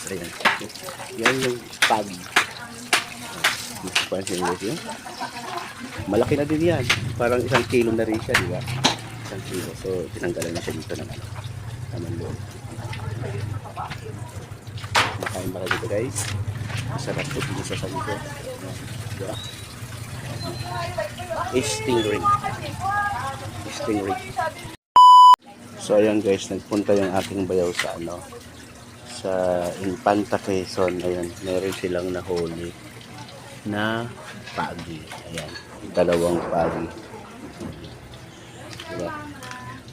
Ayan. Yan yung pagi. Pansin mo yun? Malaki na din yan. Parang 1 kilo na rin siya, di ba? 1 kilo. So, tinanggalan na siya dito ng ano. Naman doon. Makain ba kayo dito, guys? Masarap po dito sa sanito. Di ba? Stingray. Stingray. So, ayan guys. Nagpunta yung aking bayaw sa ano. Sa Infanta Quezon. Ayan. Meron silang nahuli na pagi. Ayan. 2 pagi. Diba?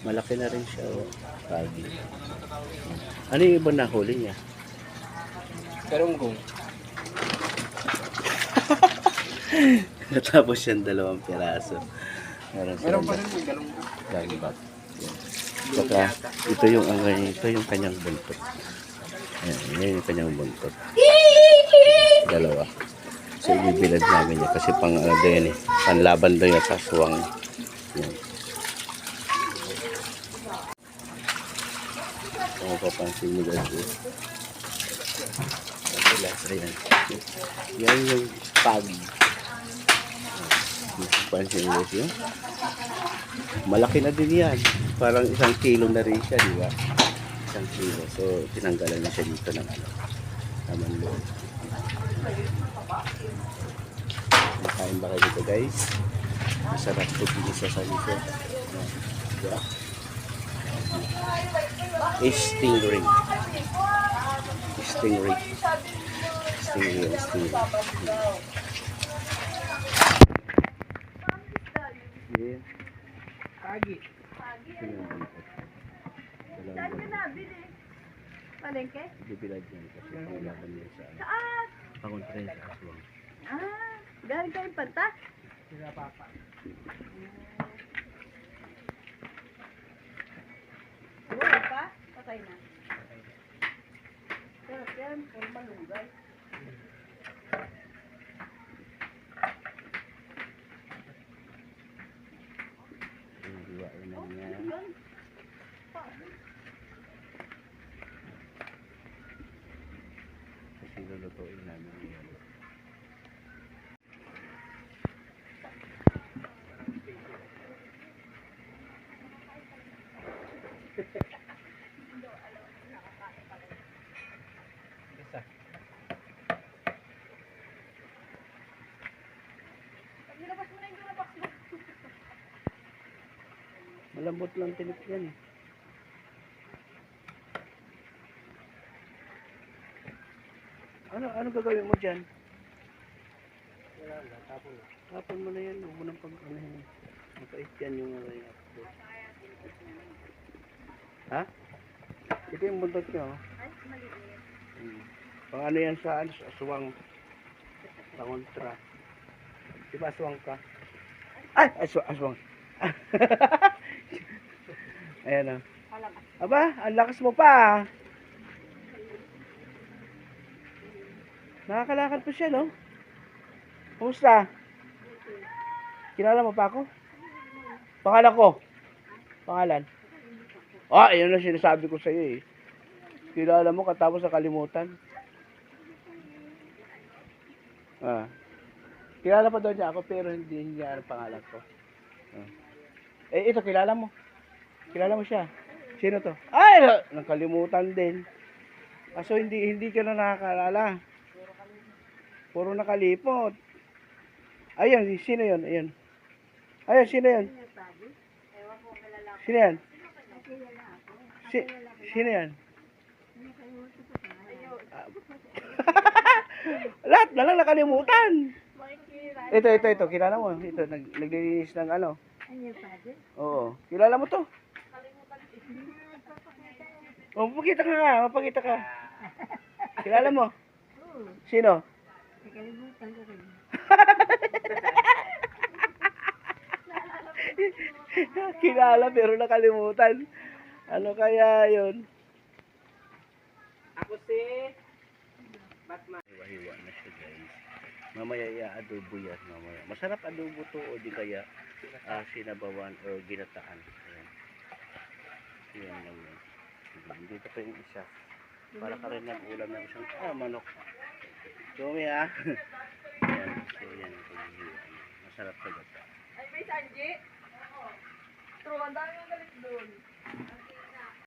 Malaki na rin siya. Oh. Pagi. Ano yung iba nahuli niya? Garunggong. Natapos yan 2 piraso. Meron pa rin yung garunggong. Gagibak. Saka ito yung kanyang buntot. Ayan, yan yung kanyang buntot. 2. So ibibilad namin niya kasi pang ano din eh. Panlaban daw yung kaswang. Yan. Kung mapapansin mo guys eh. Ayan. Yan yung pagi. Mapapansin mo guys yun. Malaki na din yan. Parang 1 kilo na rin siya, di ba? 1 kilo. So, tinanggalan na siya dito ng ano. Naman doon. Makain ba kayo dito, guys? Masarap po dito sa sanito. Diba? Stingray. Stingray. Stingray. Stingray. Yeah. Pagi. Saan ka nabili? Palengke? Bibilad yan kasi panglaban niya sa ano. Saan? Pangontra niya sa aswang. Galing kayo Panta? Sila papa. Wala pa? Patay na. Sarap yan. Puro malunggay. Hiwain na niya. Yun. Kasi lulutuin namin yan. Isa. Nilabas mo na yung Durabox mo. Malambot lang tinik yan eh. Ano gagawin mo dyan? Wala na, tapon na. Tapon mo na yan. Huwag mo nang pag-anahin. Mapait yan yung mga yan. Ha? Ito yung buntot nyo. Ay, maliit. Pang ano yan sa aswang. Pangontra. Di ba aswang ka? Ay! Aswang. Ayan o. Aba, ang lakas mo pa. Nakakalakad pa siya, no? Kumusta? Kilala mo pa ako? Pangalan ko? Pangalan? Ayun na sinasabi ko sa iyo eh. Kilala mo katapos nakalimutan. Kilala pa daw niya ako pero hindi niya ang pangalan ko. Ito kilala mo. Kilala mo siya. Sino to? Ay, nakalimutan din. So hindi ka na nakakalala. Puro nakalipot. Ayun, sino 'yon? Ayun. Ayun, sino 'yon? Sino 'yan? Sino 'yan? Lahat na lang nakalimutan. Ito, kilala mo? Ito, naglilinis ng ano? Oo, kilala mo to? Mapakita ka nga, mapakita ka. Kilala mo? Sino? Kilala pero nakalimutan. Ano kaya yun? Ako si Batman. Hiwa-hiwa na siya guys. Mamaya i-adobo yan. Mamaya. Masarap adobo to o di kaya sinabawan o ginataan. Ayan. Yan lang yan. Dito pa yung isa. Para ka rin nag-ulam ng isang manok. Sumi ha. Yan. So yan. Masarap sa gata. Ay, may Sanji? Oo. True, ang dami mong galit doon.